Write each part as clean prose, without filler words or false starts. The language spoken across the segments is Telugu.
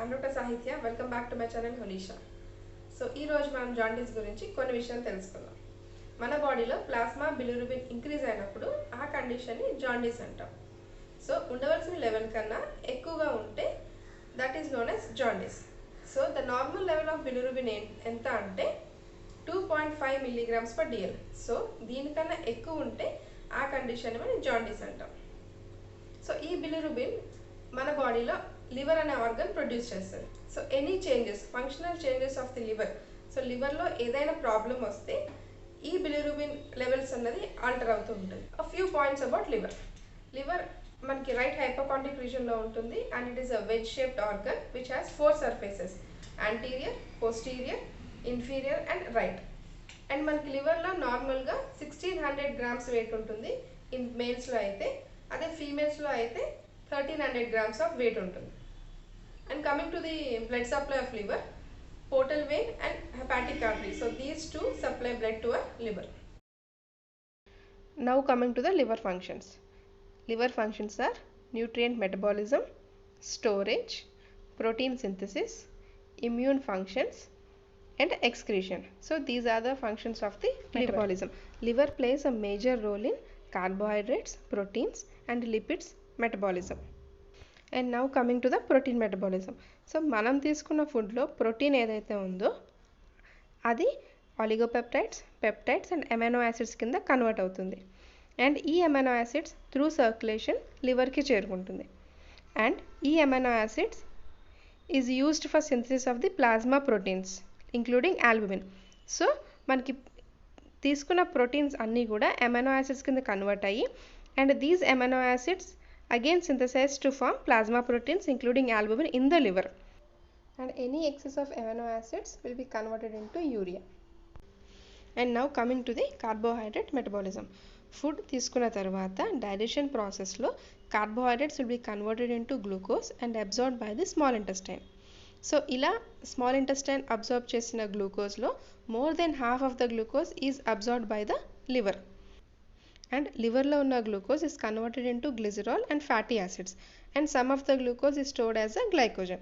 I'm Dr. Sahithya. Welcome back to my channel Holisha. So ఈ రోజు మనం జాండీస్ గురించి కొన్ని విషయాలు తెలుసుకుందాం. మన బాడీలో ప్లాస్మా బిలిరూబిన్ ఇంక్రీజ్ అయినప్పుడు ఆ కండిషన్ని జాండీస్ అంటాం. సో ఉండవలసిన లెవెల్ కన్నా ఎక్కువగా ఉంటే that is known as jaundice. So the normal level of bilirubin ఎంత అంటే 2.5 milligrams per DL. సో దీనికన్నా ఎక్కువ ఉంటే ఆ కండిషన్ని మనం జాండీస్ అంటాం. సో ఈ బిలిరూబిన్ మన బాడీలో లివర్ అనే ఆర్గన్ ప్రొడ్యూస్ చేస్తుంది. So any changes, functional changes of the liver, so లివర్లో ఏదైనా ప్రాబ్లం వస్తే ఈ బిలిరూబిన్ లెవెల్స్ అన్నది ఆల్టర్ అవుతూ ఉంటుంది. A few points about liver. Liver మనకి రైట్ హైపోకాండ్రిక్ రీజన్లో ఉంటుంది and it is a veg shaped organ which has 4 surfaces: anterior, posterior, inferior and right. And మనకి లివర్లో నార్మల్గా 1600 grams వెయిట్ ఉంటుంది ఇన్ మేల్స్లో అయితే, అదే ఫీమేల్స్లో అయితే 1300 grams ఆఫ్ వెయిట్ ఉంటుంది. And coming to the blood supply of liver, portal vein and hepatic artery. So these two supply blood to our liver. Now coming to the liver functions. Liver functions are nutrient metabolism, storage, protein synthesis, immune functions and excretion. So these are the functions of the metabolism. Liver plays a major role in carbohydrates, proteins and lipids metabolism. And now coming to the protein metabolism. So మనం తీసుకున్న ఫుడ్లో ప్రోటీన్ ఏదైతే ఉందో అది ఆలిగోపెప్టైడ్స్, పెప్టైడ్స్ అండ్ అమైనో యాసిడ్స్ కింద కన్వర్ట్ అవుతుంది. అండ్ ఈ అమైనో యాసిడ్స్ త్రూ సర్క్యులేషన్ లివర్కి చేరుకుంటుంది. అండ్ ఈ amino acids is used for synthesis of the plasma proteins including albumin. So మనకి తీసుకున్న ప్రోటీన్స్ అన్నీ కూడా అమైనో యాసిడ్స్ కింద కన్వర్ట్ అయ్యి and these amino acids again synthesized to form plasma proteins including albumin in the liver, and any excess of amino acids will be converted into urea. And now coming to the carbohydrate metabolism. Food తీసుకున్న తర్వాత digestion process లో carbohydrates will be converted into glucose and absorbed by the small intestine. So ఇలా small intestine absorb చేసిన గ్లూకోజ్లో more than half of the glucose is absorbed by the liver. And liverలో ఉన్న glucose is converted into glycerol and fatty acids, and some of the glucose is stored as a glycogen.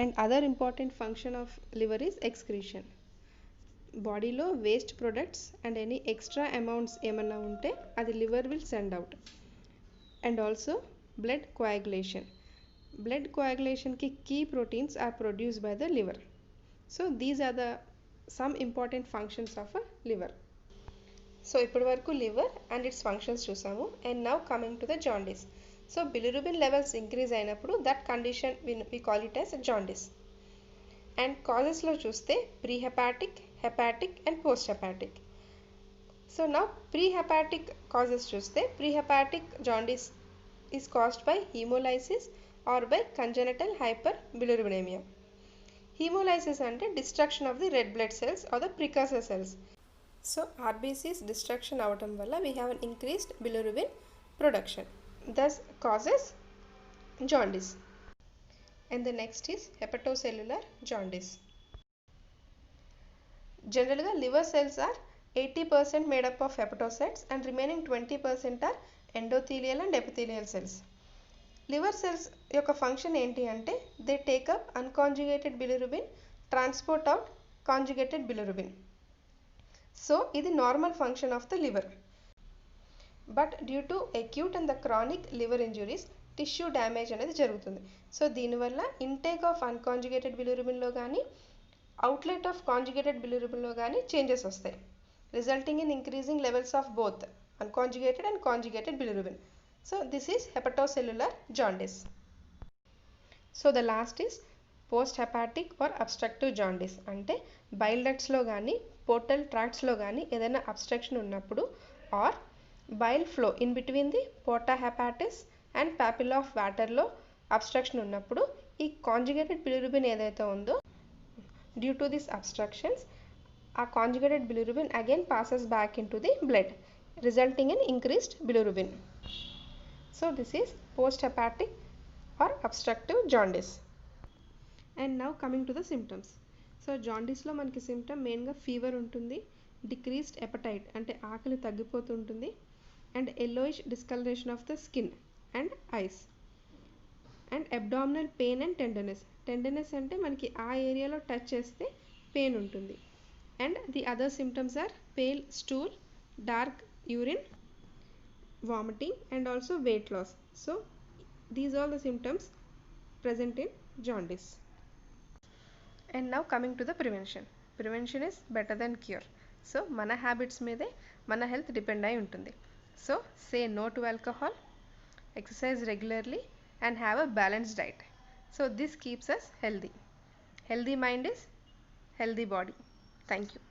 And other important function of liver is excretion. బాడీలో waste products and any extra amounts ఏమన్నా ఉంటే అది liver will send out. And also blood coagulation. Blood కోయాగులేషన్కి key proteins are produced by the liver. So these are the some important functions of a liver. So ఇప్పటి వరకు లివర్ అండ్ ఇట్స్ ఫంక్షన్స్ చూసాము. And now coming to the jaundice. So bilirubin levels increase అయినప్పుడు that condition we call it as jaundice. And కాజెస్లో చూస్తే pre hepatic, hepatic and post hepatic. So now pre hepatic causes చూస్తే pre hepatic jaundice is caused by hemolysis or by congenital hyperbilirubinemia. Hemolysis అంటే destruction of the red blood cells or the precursor cells. So RBCs destruction అవడం వల్ల we have an increased bilirubin production, thus causes jaundice. And the next is hepatocellular jaundice. జనరల్గా liver cells are 80% made up of hepatocytes and remaining 20% are endothelial and epithelial cells. Liver cells యొక్క ఫంక్షన్ ఏంటి అంటే they take up unconjugated bilirubin, transport out conjugated bilirubin. So ఇది normal function of the liver. But due to acute and the chronic liver injuries tissue damage అనేది జరుగుతుంది. సో దీనివల్ల ఇంటేక్ ఆఫ్ అన్కాంజుగేటెడ్ బిలిరూబిన్లో కానీ అవుట్లెట్ ఆఫ్ కాంజుగేటెడ్ బిలిరూబిన్లో కానీ చేంజెస్ వస్తాయి, resulting in increasing levels of both unconjugated and conjugated bilirubin. So this is hepatocellular jaundice. So the last is post hepatic or obstructive jaundice. అంటే బైల్ డక్ట్స్లో కానీ పోర్టల్ ట్రాక్ట్స్లో కానీ ఏదైనా అబ్స్ట్రక్షన్ ఉన్నప్పుడు or bile flow in between the porta hepatis and papilla of వాటర్లో అబ్స్ట్రక్షన్ ఉన్నప్పుడు ఈ కాంజుగేటెడ్ బిలిరూబిన్ ఏదైతే ఉందో డ్యూ టు దిస్ అబ్స్ట్రక్షన్స్ ఆ conjugated bilirubin again passes back into the blood, resulting in increased bilirubin. So this is post hepatic or obstructive jaundice. And now coming to the symptoms. So జాండీస్లో మనకి సిమ్టమ్ మెయిన్గా ఫీవర్ ఉంటుంది, డిక్రీస్డ్ ఎపటైట్ అంటే ఆకలి తగ్గిపోతుంటుంది, and yellowish discolouration of the skin and eyes. And abdominal pain and tenderness. Tenderness అంటే మనకి ఆ ఏరియాలో టచ్ చేస్తే పెయిన్ ఉంటుంది. And the other symptoms are pale stool, dark urine, vomiting and also weight loss. So these are the symptoms present in jaundice. And now coming to the prevention. Prevention is better than cure. So మన హ్యాబిట్స్ మీదే మన హెల్త్ డిపెండ్ అయి ఉంటుంది. So say no to alcohol, exercise regularly and have a balanced diet. So this keeps us healthy. Healthy mind is healthy body. Thank you.